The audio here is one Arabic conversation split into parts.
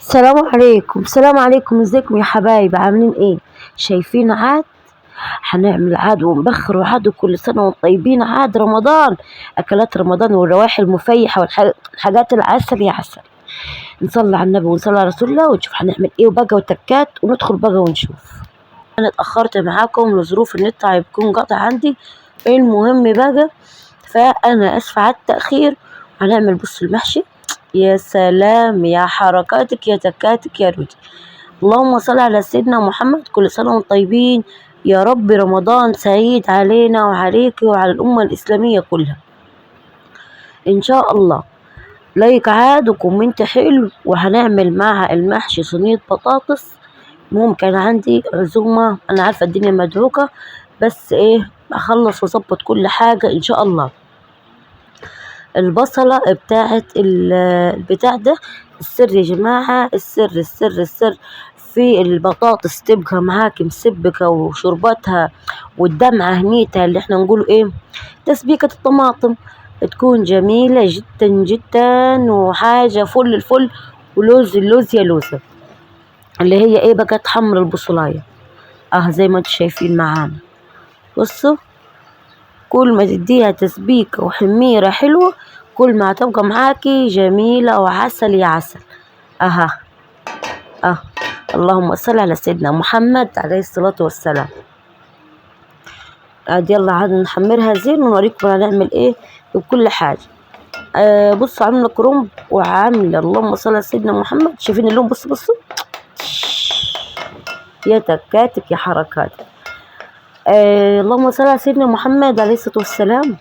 السلام عليكم، السلام عليكم، ازيكم يا حبايب؟ عاملين ايه؟ شايفين عاد؟ هنعمل عاد ونبخر وعاد، وكل سنة وانتم طيبين. عاد رمضان، اكلات رمضان والروائح المفيحة والحاجات العسل يا عسل. نصلي على النبي ونصلي على رسول الله ونشوف هنعمل ايه وبقى وتكات، وندخل بقى ونشوف. انا اتأخرت معاكم لظروف النت هيكون قاطع عندي. المهم بقى، فانا اسفة على التأخير. هنعمل بص المحشي. يا سلام يا حركاتك يا تكاتك يا رودي. اللهم صل على سيدنا محمد. كل سنة وانتم طيبين. يا رب رمضان سعيد علينا وعليك وعلى الأمة الإسلامية كلها إن شاء الله. لايك عاد وكومنت حلو. وهنعمل مع المحشي صينية بطاطس. ممكن عندي عزومة، أنا عارفة الدنيا مدعوكة، بس إيه أخلص وأظبط كل حاجة إن شاء الله. البصلة بتاعت البتاع ده السر يا جماعة، السر في البطاطس تبقى معاك مسبكة وشربتها والدمعة هنيتها، اللي احنا نقوله ايه، تسبيكة الطماطم، تكون جميلة جدا جدا وحاجة فل الفل. ولوز اللوز يا لوزة اللي هي ايه بقى، تحمر البصلاية زي ما انتم شايفين معانا. بصوا، كل ما تديها تسبيكة وحميرة حلوة كل ما هتبقى معاكي جميلة وعسل يا عسل. اها اه اللهم صل على سيدنا محمد عليه الصلاة والسلام. يلا عاد نحمرها زين ونوريكم هنعمل ايه بكل حاجة. بصوا، عاملة كرنب وعاملة اللهم صل على سيدنا محمد. شايفين اللون؟ بصوا يا تكاتك يا حركاتك. اللهم صل على سيدنا محمد عليه الصلاة والسلام.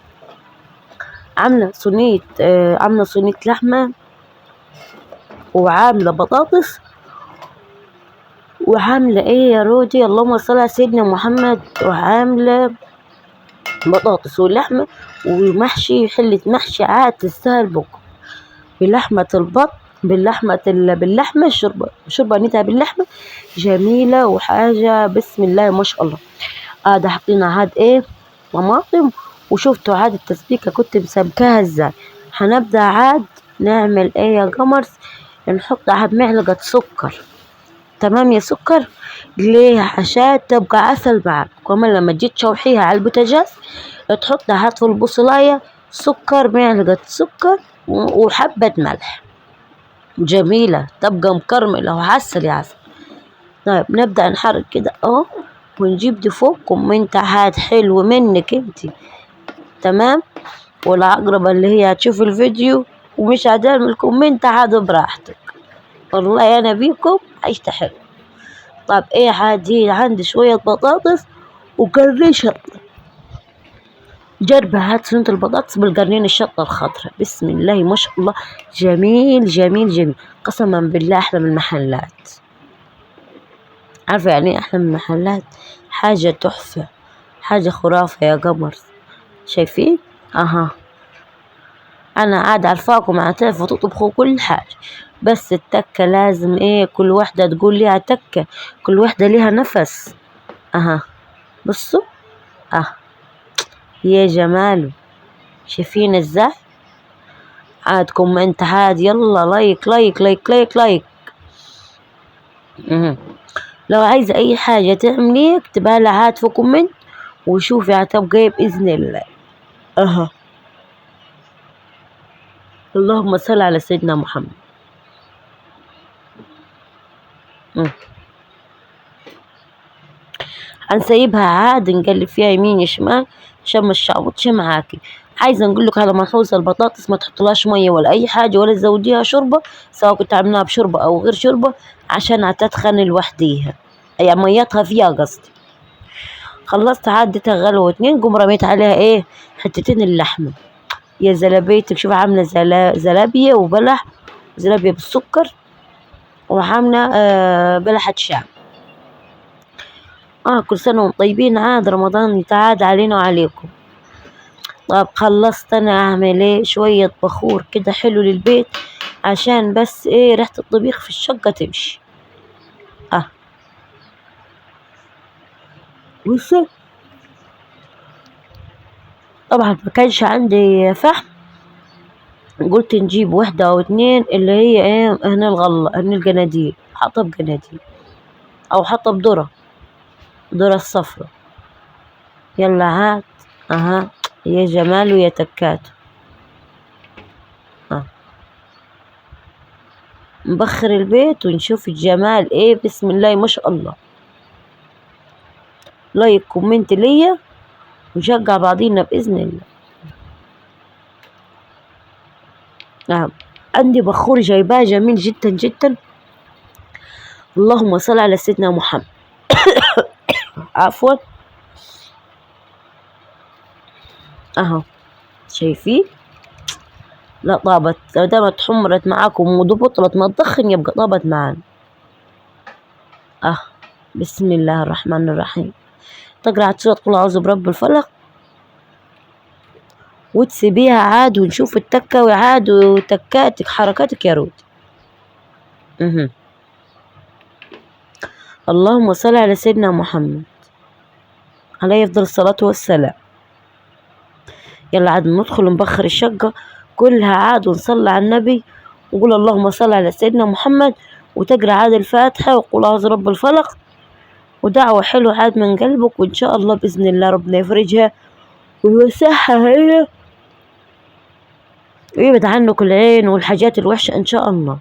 عاملة صينية لحمة، وعاملة بطاطس، وعاملة ايه يا رودي، اللهم صل على سيدنا محمد، وعاملة بطاطس ولحمة ومحشي، حلة محشي عاد تستاهل بكم. بلحمة البط، باللحمة الشوربة نيتها باللحمة جميلة وحاجة بسم الله ما شاء الله. ده حطينا عاد ايه، طماطم. وشفتوا عاد التسبيكة كنت مسبكاها ازاي. هنبدأ عاد نعمل ايه يا قمرس، نحط عاد معلقة سكر. تمام يا سكر، ليه؟ عشان تبقى عسل معاك. كمان لما تجي تشوحيها على البوتاجاز تحطها عاد في البصلاية سكر، معلقة سكر وحبة ملح، جميلة تبقى مكرملة وعسل يا عسل. طيب نبدأ نحرك كده ونجيب دي فوق كومنت عاد حلو منك انتي. تمام. والعقربة اللي هي هتشوف الفيديو ومش هتعمل كومنت عاد براحتك، والله انا بيكم عشت حلو. طب ايه عادي، عندي شوية بطاطس وقرن شطة. جربها، هات صينية البطاطس بالقرنين الشطة الخضراء، بسم الله ما شاء الله، جميل جميل جميل. قسما بالله احلى من المحلات. عارفة يعني ايه احلى من المحلات؟ حاجة تحفة، حاجة خرافة يا قمر. شايفين؟ انا قاعدة عارفاكم هتعرفوا تطبخوا كل حاجة، بس التكة لازم ايه، كل واحدة تقول ليها تكة، كل واحدة ليها نفس. بصوا يا جماله. شايفين ازاي؟ عاد كومنت عاد، يلا لايك لايك لايك لايك لايك. لو عايزة اي حاجة تعمليه اكتبها لها عاد في كومنت وشوفي هتبقى ايه بإذن الله. اللهم صل على سيدنا محمد. هنسيبها عاد نقلب فيها يمين شمال عشان ما تشعبطش معاكي. عايزه نقول لك على ملحوظه، البطاطس ما تحطلهاش ميه ولا اي حاجه ولا تزوديها شوربه، سواء كنت عاملاها بشوربه او غير شوربه، عشان هتتخن لوحديها، يعني ميتها فيها قصدي. خلصت عدتها غلوه اتنين، قوم رميت عليها ايه، حتتين اللحمه. يا زلابيتك، شوف عامله زلابيه وبلح، زلابيه بالسكر، وعامله بلحة شام. كل سنة وانتم طيبين. عاد رمضان يتعاد علينا وعليكم. طب خلصت انا اعمل ايه، شوية بخور كده حلو للبيت، عشان بس ايه ريحة الطبيخ في الشقة تمشي. بص، طبعا ما كانش عندي فحم، قلت نجيب واحدة أو اتنين اللي هي ايه هنا الغلة، هنا الجناديل، حطب جناديل أو حطب ذرة الصفرا. يلا هات. اها يا جمال ويا تكاته. نبخر البيت ونشوف الجمال ايه. بسم الله ما شاء الله. لايك كومنت ليا ونشجع بعضينا بإذن الله. نعم عندي بخور جايباه جميل جدا جدا. اللهم صل على سيدنا محمد. عفوا اهو شايفين. لا طابت، لو دامت حمرت معاكم وبطلت ما تدخن يبقى طابت معانا. بسم الله الرحمن الرحيم. تقرأ سورة قل أعوذ برب الفلق وتسيبيها عاد ونشوف التكة وعاد وتكاتك حركاتك يا رود. اللهم صل على سيدنا محمد عليه أفضل الصلاة والسلام. يلا عاد ندخل نبخر الشقة كلها عاد ونصلي على النبي ونقول اللهم صل على سيدنا محمد، وتقرأ عاد الفاتحة وقل أعوذ برب الفلق ودعوة حلوة عاد من قلبك، وإن شاء الله بإذن الله ربنا يفرجها ويوسعها هي ويبعد عنك العين والحاجات الوحشة إن شاء الله.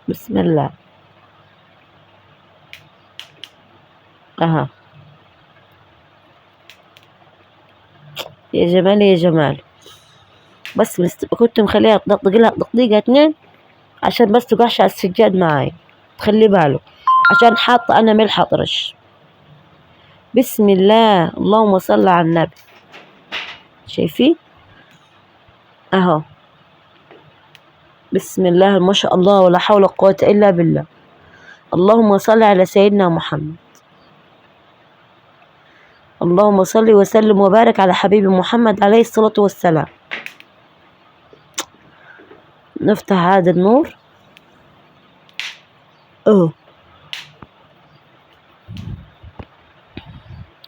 بسم الله. يا جمال يا جمال. بس كنت مخليها تدقدق لها دقيقة 2 عشان بس تقعش على السجاد معاي. تخلي باله عشان حاطة أنا ملح أطرش. بسم الله. اللهم صل على النبي. شايفين اهو. بسم الله ما شاء الله ولا حول ولا قوة إلا بالله. اللهم صل على سيدنا محمد. اللهم صل وسلم وبارك على حبيبي محمد عليه الصلاة والسلام. نفتح هذا النور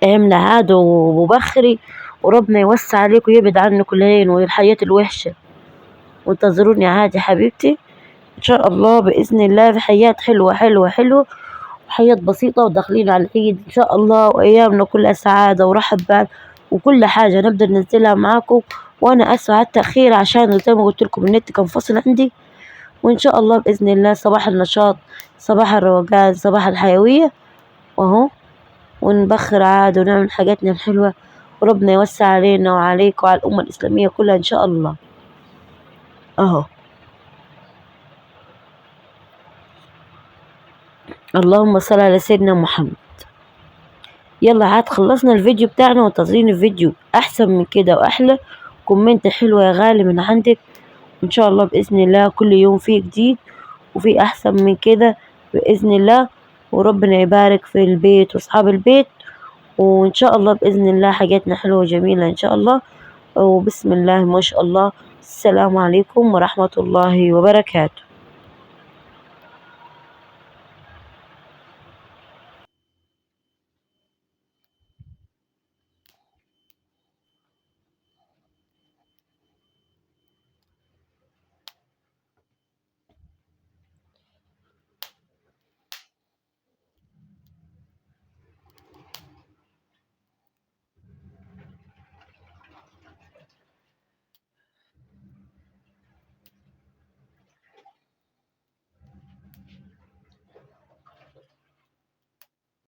عملة عاد وبخري، وربنا يوسع عليك ويبعد عنك العين والحياة الوحشة. وانتظروني عادي حبيبتي ان شاء الله بإذن الله في حياة حلوة حلوة حلوة وحياة بسيطة، وداخلين على العيد ان شاء الله وايامنا كلها سعادة ورحب بال وكل حاجة نقدر ننزلها معاكم. وانا اسفة على التأخير عشان زي ما قلت لكم النت كان فاصل عندي. وان شاء الله بإذن الله صباح النشاط، صباح الروقان، صباح الحيوية واهو. ونبخر عاد ونعمل حاجاتنا الحلوة وربنا يوسع علينا وعليك وعلى الأمة الإسلامية كلها إن شاء الله. أهو اللهم صل على سيدنا محمد. يلا عاد خلصنا الفيديو بتاعنا وانتظرين الفيديو أحسن من كده وأحلى. كومنت حلوة يا غالي من عندك، إن شاء الله بإذن الله كل يوم فيه جديد وفي أحسن من كده بإذن الله. وربنا يبارك في البيت وأصحاب البيت، وإن شاء الله بإذن الله حاجاتنا حلوة وجميلة إن شاء الله. وبسم الله ما شاء الله. السلام عليكم ورحمة الله وبركاته.